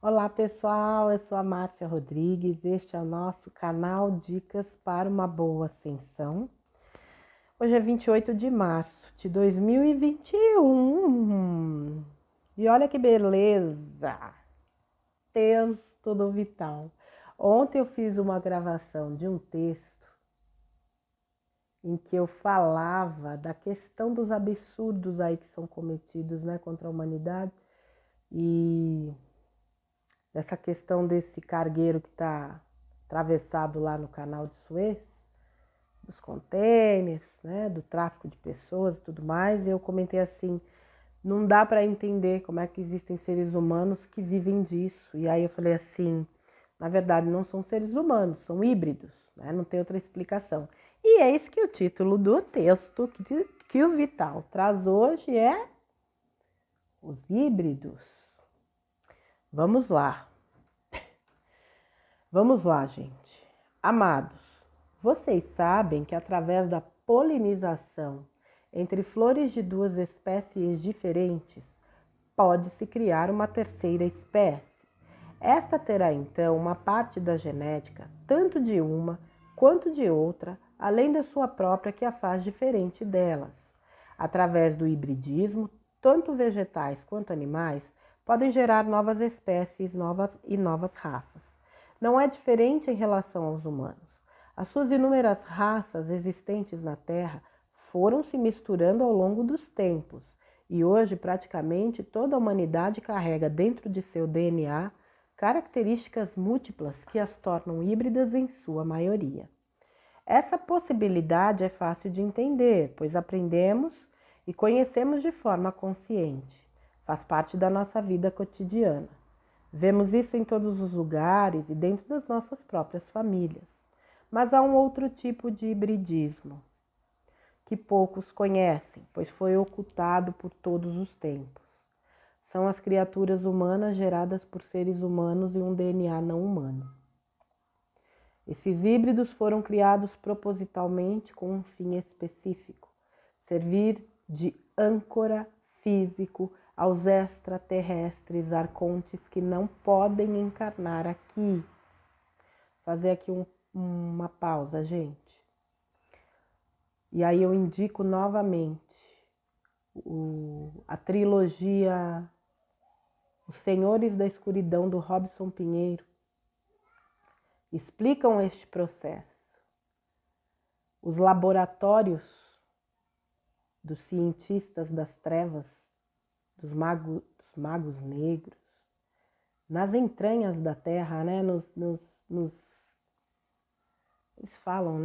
Olá pessoal, eu sou a Márcia Rodrigues, este é o nosso canal Dicas para uma Boa Ascensão. Hoje é 28 de março de 2021 e olha que beleza, texto do Vital. Ontem eu fiz uma gravação de um texto em que eu falava da questão dos absurdos aí que são cometidos, contra a humanidade e dessa questão desse cargueiro que está atravessado lá no canal de Suez, dos contêineres, do tráfico de pessoas e tudo mais, e eu comentei assim, não dá para entender como é que existem seres humanos que vivem disso. E aí eu falei assim, na verdade não são seres humanos, são híbridos, não tem outra explicação. E eis que o título do texto que o Vital traz hoje é Os Híbridos. Vamos lá. Vamos lá, gente. Amados, vocês sabem que através da polinização entre flores de duas espécies diferentes, pode-se criar uma terceira espécie. Esta terá então uma parte da genética, tanto de uma quanto de outra, além da sua própria, que a faz diferente delas. Através do hibridismo, tanto vegetais quanto animais podem gerar novas espécies novas raças. Não é diferente em relação aos humanos. As suas inúmeras raças existentes na Terra foram se misturando ao longo dos tempos e hoje praticamente toda a humanidade carrega dentro de seu DNA características múltiplas que as tornam híbridas em sua maioria. Essa possibilidade é fácil de entender, pois aprendemos e conhecemos de forma consciente. Faz parte da nossa vida cotidiana. Vemos isso em todos os lugares e dentro das nossas próprias famílias. Mas há um outro tipo de hibridismo que poucos conhecem, pois foi ocultado por todos os tempos. São as criaturas humanas geradas por seres humanos e um DNA não humano. Esses híbridos foram criados propositalmente com um fim específico: servir de âncora físico aos extraterrestres arcontes que não podem encarnar aqui. Fazer aqui uma pausa, gente. E aí eu indico novamente a trilogia Os Senhores da Escuridão, do Robson Pinheiro. Explicam este processo. Os laboratórios dos cientistas das trevas, dos magos negros, nas entranhas da Terra, eles falam,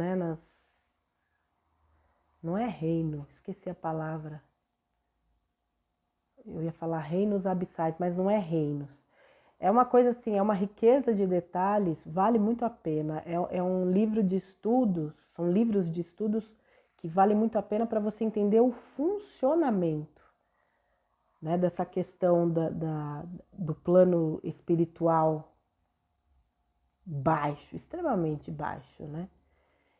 não é reino, esqueci a palavra. Eu ia falar reinos abissais, mas não é reinos. É uma coisa assim, é uma riqueza de detalhes, vale muito a pena. É um livro de estudos, são livros de estudos que vale muito a pena para você entender o funcionamento, dessa questão do plano espiritual baixo, extremamente baixo,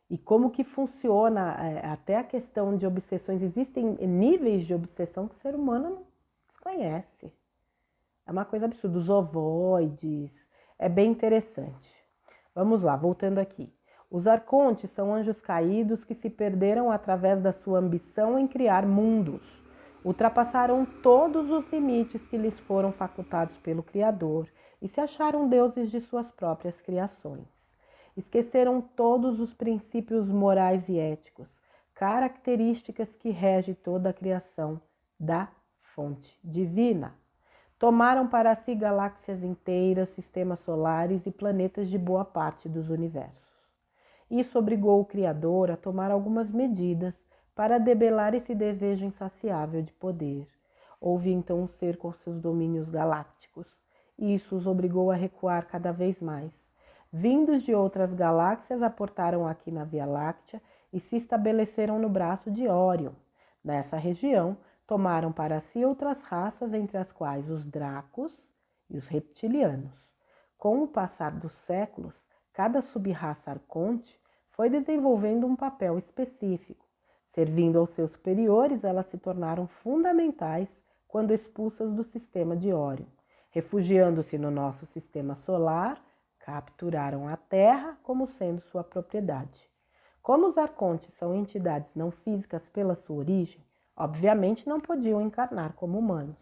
E como que funciona até a questão de obsessões. Existem níveis de obsessão que o ser humano não desconhece. É uma coisa absurda. Os ovoides, é bem interessante. Vamos lá, voltando aqui. Os arcontes são anjos caídos que se perderam através da sua ambição em criar mundos. Ultrapassaram todos os limites que lhes foram facultados pelo Criador e se acharam deuses de suas próprias criações. Esqueceram todos os princípios morais e éticos, características que regem toda a criação da fonte divina. Tomaram para si galáxias inteiras, sistemas solares e planetas de boa parte dos universos. Isso obrigou o Criador a tomar algumas medidas para debelar esse desejo insaciável de poder. Houve então um cerco aos seus domínios galácticos, e isso os obrigou a recuar cada vez mais. Vindos de outras galáxias, aportaram aqui na Via Láctea e se estabeleceram no braço de Órion. Nessa região, tomaram para si outras raças, entre as quais os Dracos e os reptilianos. Com o passar dos séculos, cada sub-raça arconte foi desenvolvendo um papel específico. Servindo aos seus superiores, elas se tornaram fundamentais quando expulsas do sistema de Órion. Refugiando-se no nosso sistema solar, capturaram a Terra como sendo sua propriedade. Como os arcontes são entidades não físicas pela sua origem, obviamente não podiam encarnar como humanos.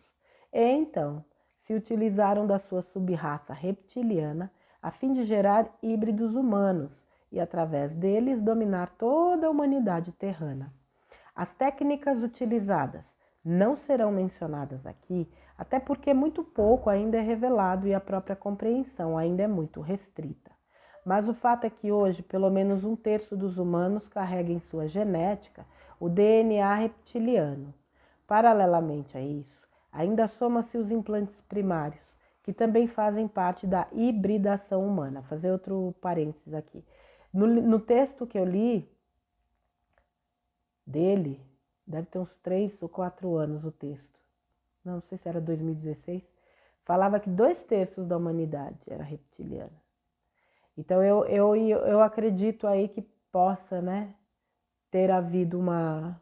E então, se utilizaram da sua sub-raça reptiliana a fim de gerar híbridos humanos e, através deles, dominar toda a humanidade terrana. As técnicas utilizadas não serão mencionadas aqui, até porque muito pouco ainda é revelado e a própria compreensão ainda é muito restrita. Mas o fato é que hoje, pelo menos 1/3 dos humanos carrega em sua genética o DNA reptiliano. Paralelamente a isso, ainda soma-se os implantes primários, que também fazem parte da hibridação humana. Vou fazer outro parênteses aqui. No texto que eu li dele, deve ter uns 3 ou 4 anos o texto, não sei se era 2016, falava que 2/3 da humanidade era reptiliana. Então eu acredito aí que possa, né, ter havido uma...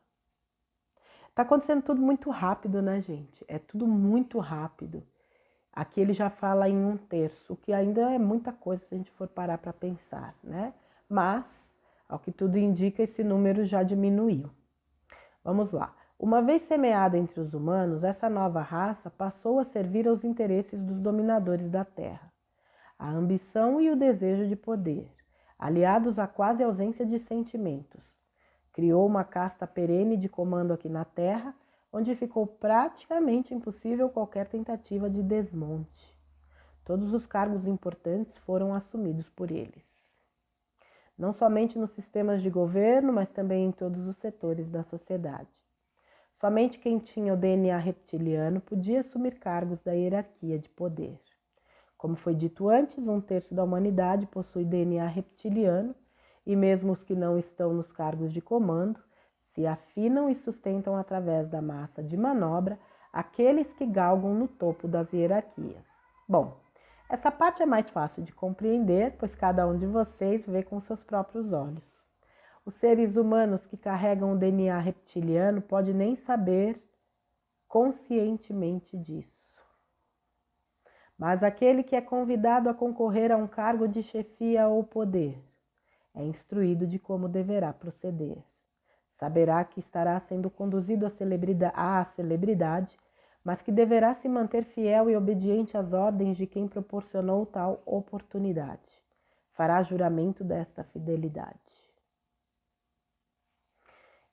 Tá acontecendo tudo muito rápido, né, gente? É tudo muito rápido. Aqui ele já fala em 1/3, o que ainda é muita coisa se a gente for parar para pensar, né? Mas, ao que tudo indica, esse número já diminuiu. Vamos lá. Uma vez semeada entre os humanos, essa nova raça passou a servir aos interesses dos dominadores da Terra. A ambição e o desejo de poder, aliados à quase ausência de sentimentos. Criou uma casta perene de comando aqui na Terra, onde ficou praticamente impossível qualquer tentativa de desmonte. Todos os cargos importantes foram assumidos por eles. Não somente nos sistemas de governo, mas também em todos os setores da sociedade. Somente quem tinha o DNA reptiliano podia assumir cargos da hierarquia de poder. Como foi dito antes, 1/3 da humanidade possui DNA reptiliano e mesmo os que não estão nos cargos de comando se afinam e sustentam através da massa de manobra aqueles que galgam no topo das hierarquias. Bom, essa parte é mais fácil de compreender, pois cada um de vocês vê com seus próprios olhos. Os seres humanos que carregam o DNA reptiliano podem nem saber conscientemente disso. Mas aquele que é convidado a concorrer a um cargo de chefia ou poder é instruído de como deverá proceder. Saberá que estará sendo conduzido à celebridade, mas que deverá se manter fiel e obediente às ordens de quem proporcionou tal oportunidade. Fará juramento desta fidelidade.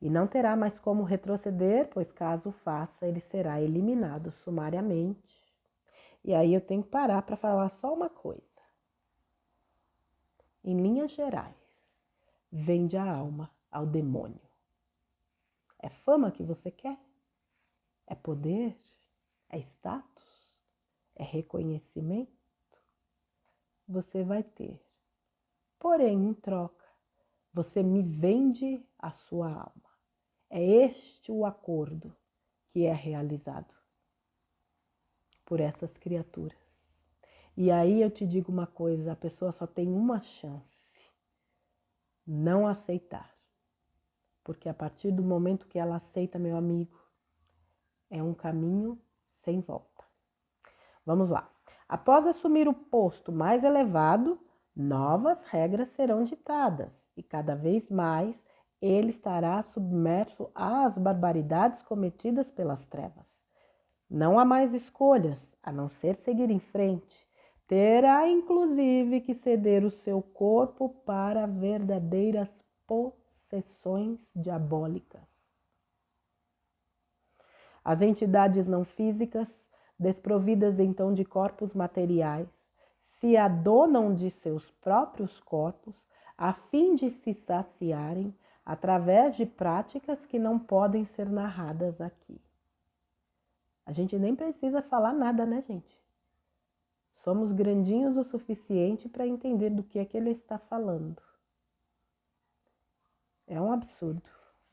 E não terá mais como retroceder, pois caso faça, ele será eliminado sumariamente. E aí eu tenho que parar para falar só uma coisa. Em linhas gerais, vende a alma ao demônio. É fama que você quer? É poder? É status? É reconhecimento? Você vai ter. Porém, em troca, você me vende a sua alma. É este o acordo que é realizado por essas criaturas. E aí eu te digo uma coisa, a pessoa só tem uma chance: não aceitar. Porque a partir do momento que ela aceita, meu amigo, é um caminho sem volta. Vamos lá. Após assumir o posto mais elevado, novas regras serão ditadas e cada vez mais ele estará submerso às barbaridades cometidas pelas trevas. Não há mais escolhas, a não ser seguir em frente. Terá, inclusive, que ceder o seu corpo para verdadeiras possessões diabólicas. As entidades não físicas, desprovidas então de corpos materiais, se adonam de seus próprios corpos a fim de se saciarem através de práticas que não podem ser narradas aqui. A gente nem precisa falar nada, né, gente? Somos grandinhos o suficiente para entender do que é que ele está falando. É um absurdo.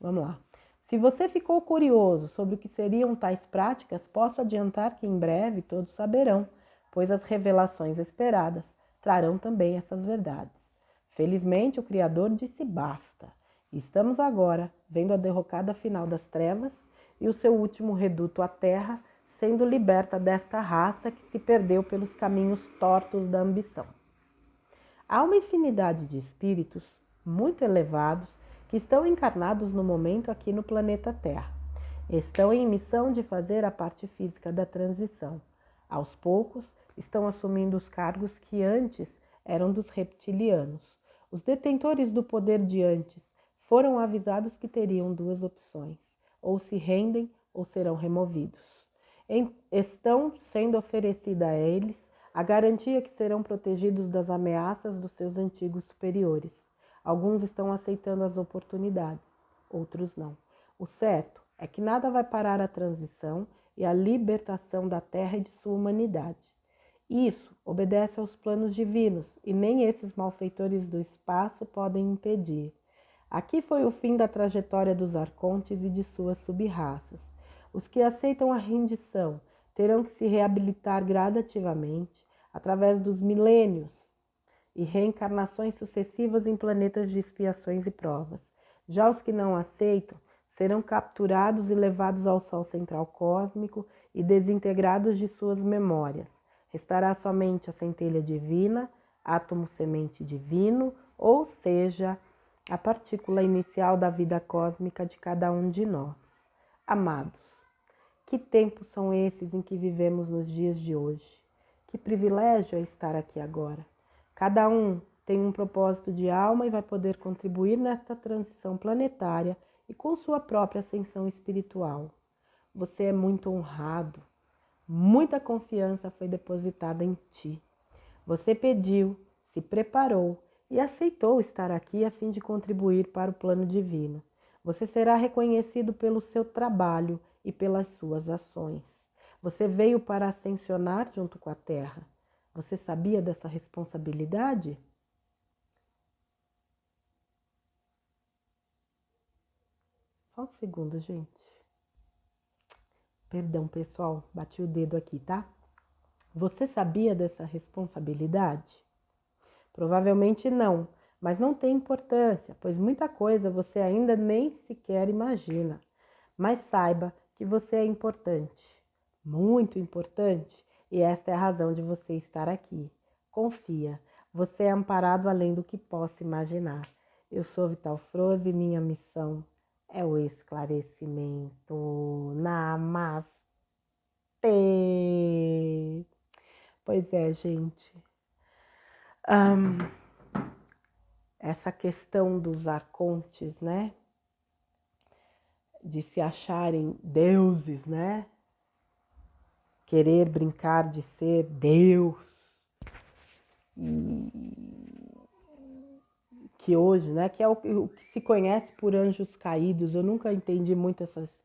Vamos lá. Se você ficou curioso sobre o que seriam tais práticas, posso adiantar que em breve todos saberão, pois as revelações esperadas trarão também essas verdades. Felizmente, o Criador disse basta, e estamos agora vendo a derrocada final das trevas e o seu último reduto, a Terra, sendo liberta desta raça que se perdeu pelos caminhos tortos da ambição. Há uma infinidade de espíritos muito elevados que estão encarnados no momento aqui no planeta Terra. Estão em missão de fazer a parte física da transição. Aos poucos, estão assumindo os cargos que antes eram dos reptilianos. Os detentores do poder de antes foram avisados que teriam duas opções: ou se rendem ou serão removidos. Estão sendo oferecida a eles a garantia que serão protegidos das ameaças dos seus antigos superiores. Alguns estão aceitando as oportunidades, outros não. O certo é que nada vai parar a transição e a libertação da Terra e de sua humanidade. Isso obedece aos planos divinos e nem esses malfeitores do espaço podem impedir. Aqui foi o fim da trajetória dos arcontes e de suas sub-raças. Os que aceitam a rendição terão que se reabilitar gradativamente através dos milênios e reencarnações sucessivas em planetas de expiações e provas. Já os que não aceitam serão capturados e levados ao Sol Central Cósmico e desintegrados de suas memórias. Restará somente a centelha divina, átomo semente divino, ou seja, a partícula inicial da vida cósmica de cada um de nós. Amados, que tempos são esses em que vivemos nos dias de hoje? Que privilégio é estar aqui agora. Cada um tem um propósito de alma e vai poder contribuir nesta transição planetária e com sua própria ascensão espiritual. Você é muito honrado, muita confiança foi depositada em ti. Você pediu, se preparou e aceitou estar aqui a fim de contribuir para o plano divino. Você será reconhecido pelo seu trabalho e pelas suas ações. Você veio para ascensionar junto com a Terra. Você sabia dessa responsabilidade? Só um segundo, gente. Perdão, pessoal, bati o dedo aqui, tá? Você sabia dessa responsabilidade? Provavelmente não, mas não tem importância, pois muita coisa você ainda nem sequer imagina. Mas saiba que você é importante, muito importante, e esta é a razão de você estar aqui. Confia, você é amparado além do que possa imaginar. Eu sou Vital Froze e minha missão é o esclarecimento. Namastê! Pois é, gente. Essa questão dos arcontes, né? De se acharem deuses, né? Querer brincar de ser Deus. Que hoje, né? Que é o que se conhece por anjos caídos. Eu nunca entendi muito essas...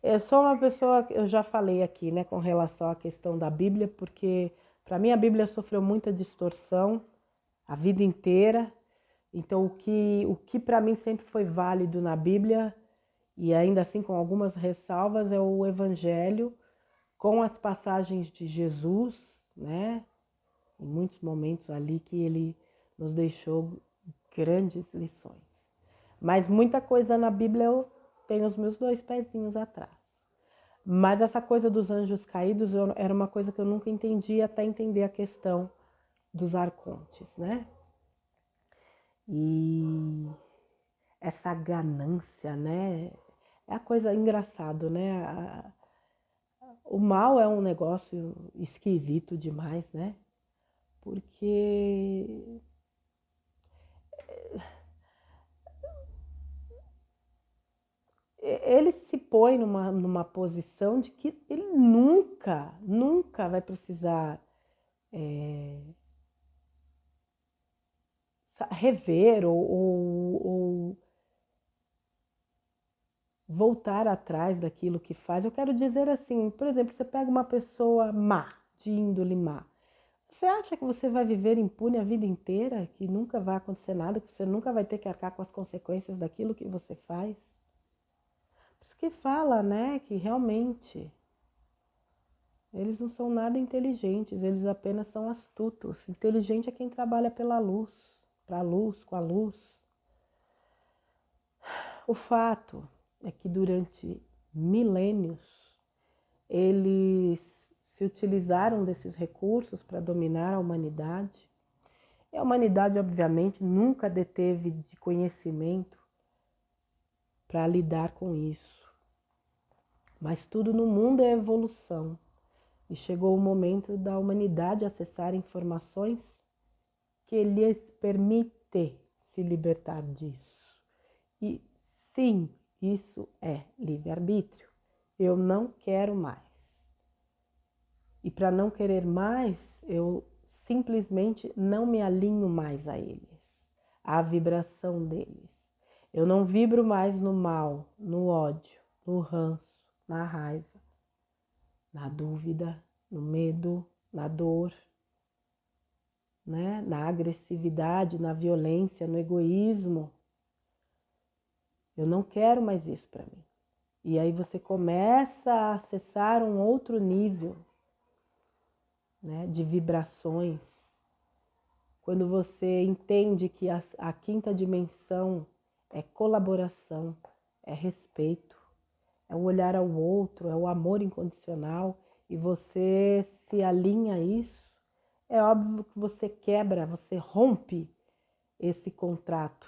Eu sou uma pessoa, eu já falei aqui, né? Com relação à questão da Bíblia, porque para mim a Bíblia sofreu muita distorção a vida inteira. Então, o que para mim sempre foi válido na Bíblia, e ainda assim com algumas ressalvas, é o Evangelho, com as passagens de Jesus, né? Em muitos momentos ali que ele nos deixou grandes lições. Mas muita coisa na Bíblia eu tenho os meus dois pezinhos atrás. Mas essa coisa dos anjos caídos era uma coisa que eu nunca entendi até entender a questão dos arcontes, né? E essa ganância, né? É a coisa engraçada, né? O mal é um negócio esquisito demais, né? Porque ele se põe numa posição de que ele nunca vai precisar rever ou voltar atrás daquilo que faz. Eu quero dizer assim, por exemplo, você pega uma pessoa má, de índole má. Você acha que você vai viver impune a vida inteira? Que nunca vai acontecer nada? Que você nunca vai ter que arcar com as consequências daquilo que você faz? Por isso que fala, né, que realmente eles não são nada inteligentes, eles apenas são astutos. Inteligente é quem trabalha pela luz, para a luz, com a luz. O fato é que durante milênios eles se utilizaram desses recursos para dominar a humanidade. E a humanidade, obviamente, nunca deteve de conhecimento para lidar com isso. Mas tudo no mundo é evolução. E chegou o momento da humanidade acessar informações que lhes permite se libertar disso. E sim, isso é livre-arbítrio. Eu não quero mais. E para não querer mais, eu simplesmente não me alinho mais a eles, à vibração deles. Eu não vibro mais no mal, no ódio, no ranço, na raiva, na dúvida, no medo, na dor, né? Na agressividade, na violência, no egoísmo. Eu não quero mais isso para mim. E aí você começa a acessar um outro nível, né, de vibrações. Quando você entende que a quinta dimensão é colaboração, é respeito, é o olhar ao outro, é o amor incondicional, e você se alinha a isso, é óbvio que você quebra, você rompe esse contrato,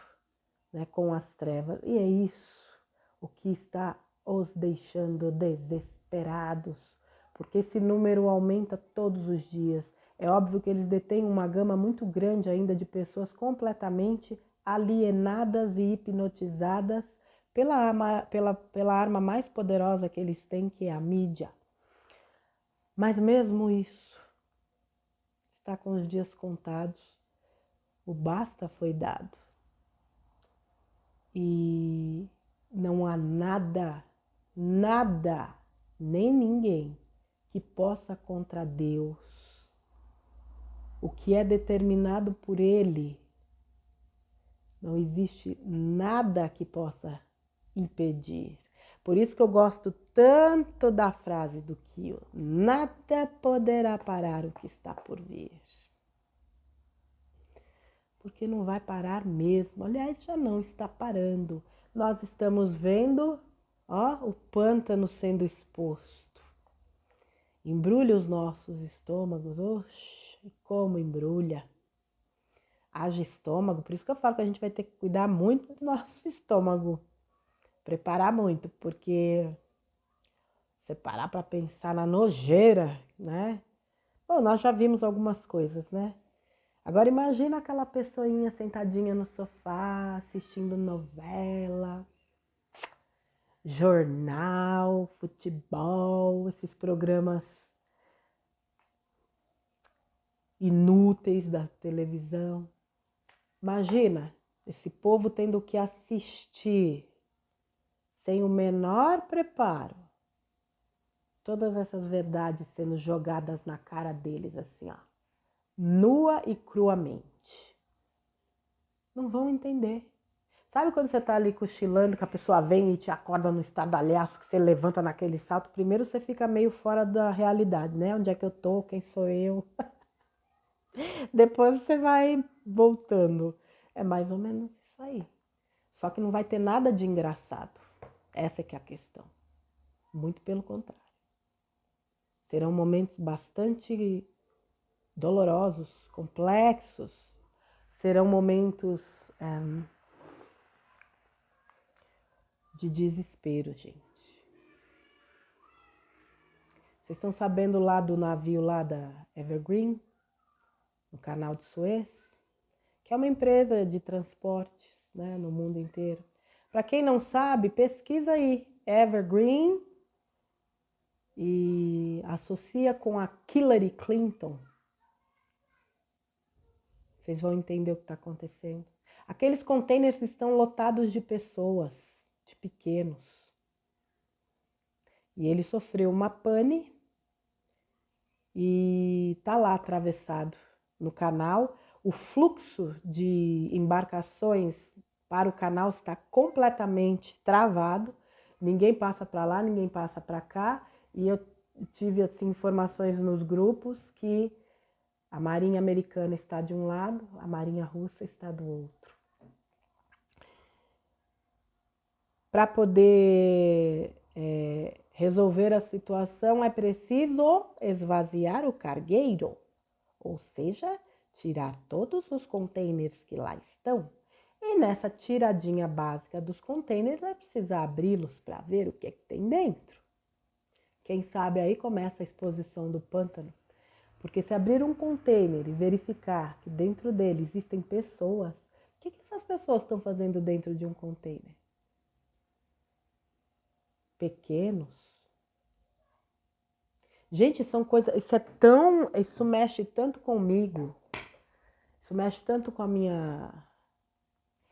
né, com as trevas. E é isso o que está os deixando desesperados, porque esse número aumenta todos os dias. É óbvio que eles detêm uma gama muito grande ainda de pessoas completamente alienadas e hipnotizadas pela arma mais poderosa que eles têm, que é a mídia. Mas mesmo isso está com os dias contados. O basta foi dado. E não há nada, nem ninguém que possa contra Deus. O que é determinado por Ele, não existe nada que possa impedir. Por isso que eu gosto tanto da frase do Kyo: nada poderá parar o que está por vir. Porque não vai parar mesmo. Aliás, já não está parando. Nós estamos vendo, ó, o pântano sendo exposto. Embrulha os nossos estômagos. Oxe, como embrulha. Haja estômago. Por isso que eu falo que a gente vai ter que cuidar muito do nosso estômago. Preparar muito, porque você parar para pensar na nojeira, né? Bom, nós já vimos algumas coisas, né? Agora imagina aquela pessoinha sentadinha no sofá, assistindo novela, jornal, futebol, esses programas inúteis da televisão. Imagina esse povo tendo que assistir, sem o menor preparo, todas essas verdades sendo jogadas na cara deles assim, ó, nua e cruamente. Não vão entender. Sabe quando você tá ali cochilando, que a pessoa vem e te acorda no estardalhaço, que você levanta naquele salto? Primeiro você fica meio fora da realidade, né? Onde é que eu tô? Quem sou eu? Depois você vai voltando. É mais ou menos isso aí. Só que não vai ter nada de engraçado. Essa é que é a questão. Muito pelo contrário. Serão momentos bastante dolorosos, complexos. Serão momentos de desespero, gente. Vocês estão sabendo lá do navio lá da Evergreen, no canal de Suez, que é uma empresa de transportes, né, no mundo inteiro. Para quem não sabe, pesquisa aí, Evergreen, e associa com a Hillary Clinton. Vocês vão entender o que está acontecendo. Aqueles containers estão lotados de pessoas, de pequenos. E ele sofreu uma pane e tá lá atravessado no canal. O fluxo de embarcações para o canal está completamente travado. Ninguém passa para lá, ninguém passa para cá. E eu tive assim, informações nos grupos que a Marinha Americana está de um lado, a Marinha Russa está do outro. Para poder resolver a situação é preciso esvaziar o cargueiro, ou seja, tirar todos os containers que lá estão. E nessa tiradinha básica dos containers, vai precisar abri-los para ver o que tem dentro. Quem sabe aí começa a exposição do pântano. Porque se abrir um container e verificar que dentro dele existem pessoas, o que essas pessoas estão fazendo dentro de um container? Pequenos. Gente, são coisas, isso mexe tanto comigo, isso mexe tanto com a minha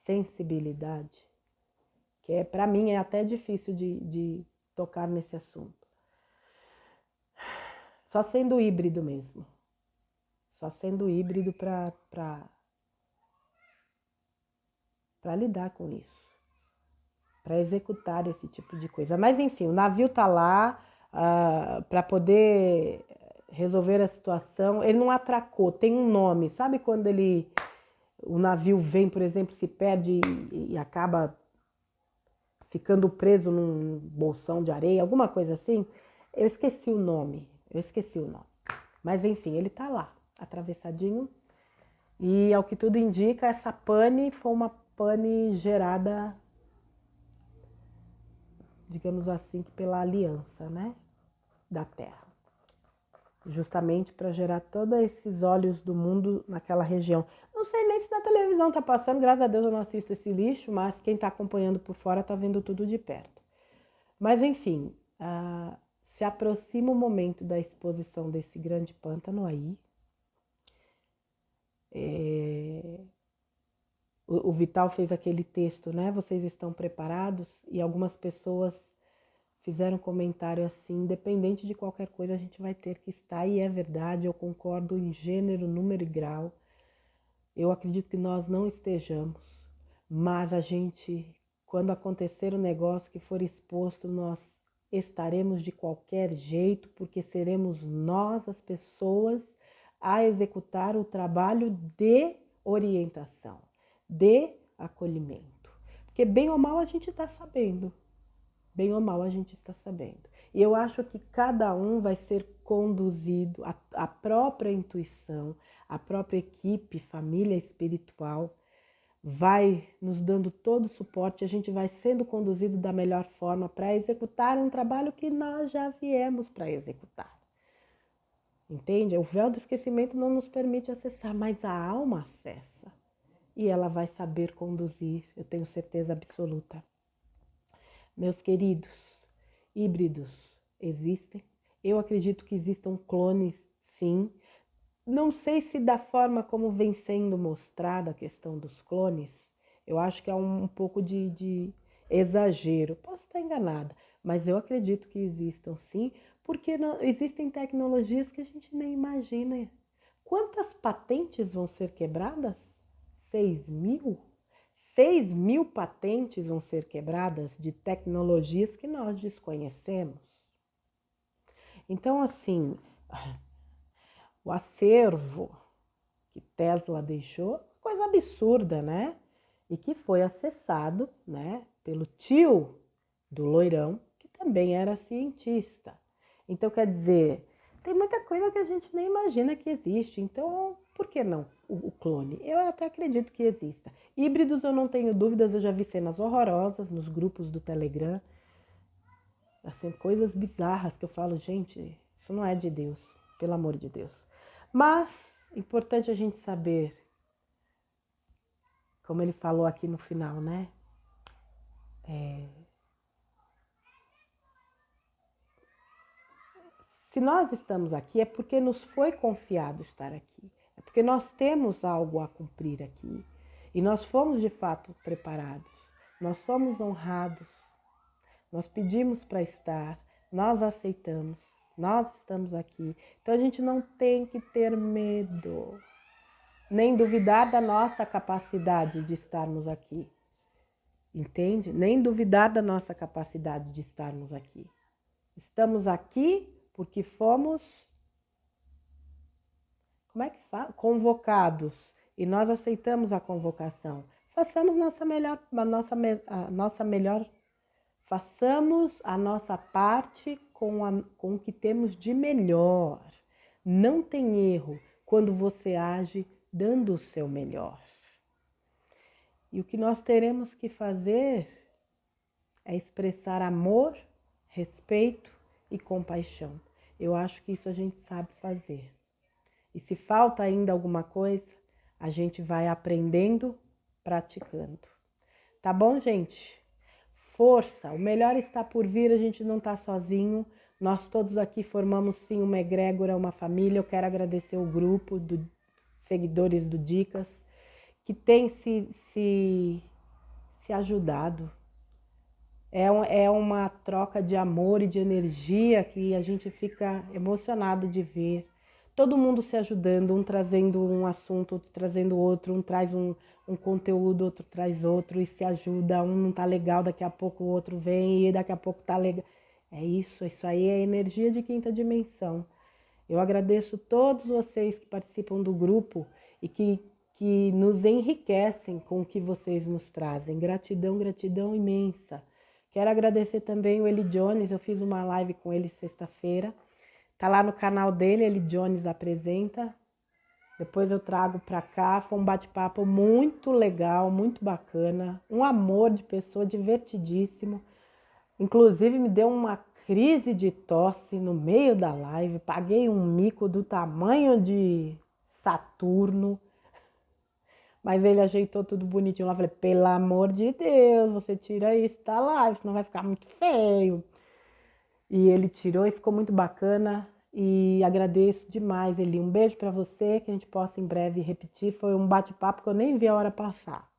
sensibilidade, que para mim é até difícil de tocar nesse assunto. Só sendo híbrido mesmo. Só sendo híbrido para lidar com isso. Para executar esse tipo de coisa. Mas enfim, o navio tá lá para poder resolver a situação. Ele não atracou, tem um nome. Sabe quando o navio vem, por exemplo, se perde e acaba ficando preso num bolsão de areia, alguma coisa assim? Eu esqueci o nome. Mas enfim, ele tá lá, atravessadinho. E ao que tudo indica, essa pane foi uma pane gerada, digamos assim, pela aliança, né, da Terra. Justamente para gerar todos esses olhos do mundo naquela região. Não sei nem se na televisão tá passando, graças a Deus eu não assisto esse lixo, mas quem tá acompanhando por fora tá vendo tudo de perto. Mas enfim, se aproxima o momento da exposição desse grande pântano aí. O Vital fez aquele texto, né? Vocês estão preparados? E algumas pessoas fizeram comentário assim, independente de qualquer coisa, a gente vai ter que estar. E é verdade, eu concordo em gênero, número e grau. Eu acredito que nós não estejamos, mas a gente, quando acontecer o negócio que for exposto, nós estaremos de qualquer jeito, porque seremos nós, as pessoas, a executar o trabalho de orientação, de acolhimento. Porque bem ou mal a gente está sabendo. Bem ou mal a gente está sabendo. E eu acho que cada um vai ser conduzido, a própria intuição, a própria equipe, família espiritual, vai nos dando todo o suporte, a gente vai sendo conduzido da melhor forma para executar um trabalho que nós já viemos para executar. Entende? O véu do esquecimento não nos permite acessar, mas a alma acessa. E ela vai saber conduzir, eu tenho certeza absoluta. Meus queridos, híbridos existem. Eu acredito que existam clones, sim. Não sei se da forma como vem sendo mostrada a questão dos clones, eu acho que é um pouco de exagero. Posso estar enganada, mas eu acredito que existam sim, porque existem tecnologias que a gente nem imagina. Quantas patentes vão ser quebradas? 6.000? 6.000 patentes vão ser quebradas de tecnologias que nós desconhecemos. Então, assim, o acervo que Tesla deixou, coisa absurda, né? E que foi acessado, né, pelo tio do loirão, que também era cientista. Então, quer dizer, tem muita coisa que a gente nem imagina que existe. Então, por que não o clone? Eu até acredito que exista. Híbridos eu não tenho dúvidas, eu já vi cenas horrorosas nos grupos do Telegram. Assim, coisas bizarras que eu falo, gente, isso não é de Deus, pelo amor de Deus. Mas, importante a gente saber, como ele falou aqui no final, né? Se nós estamos aqui é porque nos foi confiado estar aqui. É porque nós temos algo a cumprir aqui. E nós fomos de fato preparados. Nós somos honrados. Nós pedimos para estar. Nós aceitamos. Nós estamos aqui. Então a gente não tem que ter medo. Nem duvidar da nossa capacidade de estarmos aqui. Entende? Nem duvidar da nossa capacidade de estarmos aqui. Estamos aqui porque fomos, como é que fala? Convocados. E nós aceitamos a convocação. Façamos a nossa melhor Façamos a nossa parte com o que temos de melhor. Não tem erro quando você age dando o seu melhor. E o que nós teremos que fazer é expressar amor, respeito e compaixão. Eu acho que isso a gente sabe fazer. E se falta ainda alguma coisa, a gente vai aprendendo, praticando. Tá bom, gente? Força, o melhor está por vir, a gente não está sozinho. Nós todos aqui formamos sim uma egrégora, uma família. Eu quero agradecer o grupo de seguidores do Dicas, que tem se ajudado. É uma troca de amor e de energia que a gente fica emocionado de ver. Todo mundo se ajudando, um trazendo um assunto, outro trazendo outro, um traz um conteúdo, outro traz outro e se ajuda. Um não tá legal, daqui a pouco o outro vem e daqui a pouco tá legal. É isso aí é energia de quinta dimensão. Eu agradeço todos vocês que participam do grupo e que nos enriquecem com o que vocês nos trazem. Gratidão, gratidão imensa. Quero agradecer também o Eli Jones, eu fiz uma live com ele sexta-feira. Tá lá no canal dele, Eli Jones Apresenta. Depois eu trago para cá, foi um bate-papo muito legal, muito bacana. Um amor de pessoa, divertidíssimo. Inclusive me deu uma crise de tosse no meio da live. Paguei um mico do tamanho de Saturno. Mas ele ajeitou tudo bonitinho lá. Falei, pelo amor de Deus, você tira isso da live, senão vai ficar muito feio. E ele tirou e ficou muito bacana. E agradeço demais, Eli. Um beijo para você, que a gente possa em breve repetir. Foi um bate-papo que eu nem vi a hora passar.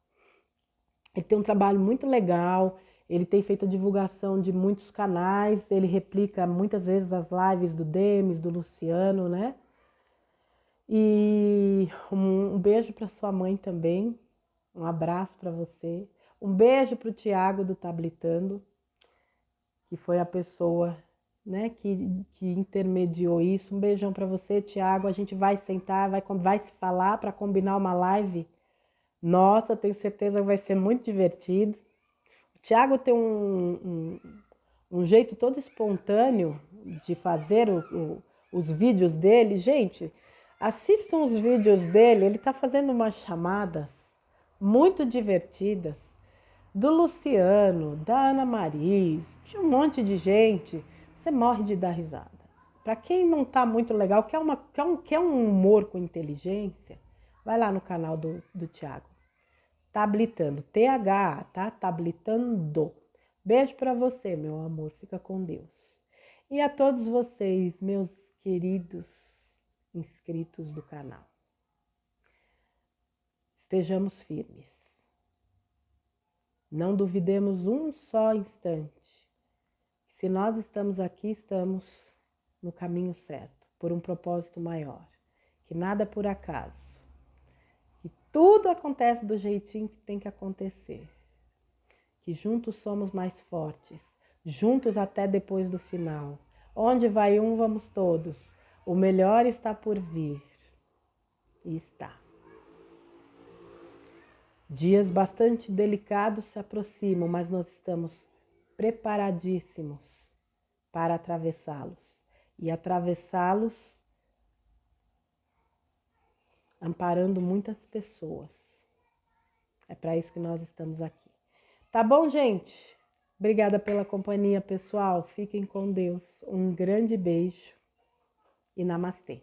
Ele tem um trabalho muito legal. Ele tem feito a divulgação de muitos canais. Ele replica muitas vezes as lives do Demis, do Luciano, né? E um beijo para sua mãe também. Um abraço para você. Um beijo para o Tiago do Tablitando, que foi a pessoa, né, que intermediou isso. Um beijão para você, Tiago. A gente vai sentar, vai se falar para combinar uma live. Nossa, tenho certeza que vai ser muito divertido. O Tiago tem um jeito todo espontâneo de fazer os vídeos dele. Gente, assistam os vídeos dele. Ele está fazendo umas chamadas muito divertidas do Luciano, da Ana Maris, de um monte de gente. Você morre de dar risada. Para quem não tá muito legal, quer um humor com inteligência, vai lá no canal do Thiago. Tablitando, TH, tá? Tablitando. Beijo para você, meu amor. Fica com Deus. E a todos vocês, meus queridos inscritos do canal. Estejamos firmes. Não duvidemos um só instante. Se nós estamos aqui, estamos no caminho certo, por um propósito maior. Que nada é por acaso. Que tudo acontece do jeitinho que tem que acontecer. Que juntos somos mais fortes. Juntos até depois do final. Onde vai um, vamos todos. O melhor está por vir. E está. Dias bastante delicados se aproximam, mas nós estamos preparadíssimos para atravessá-los. E atravessá-los amparando muitas pessoas. É para isso que nós estamos aqui. Tá bom, gente? Obrigada pela companhia, pessoal. Fiquem com Deus. Um grande beijo e namastê.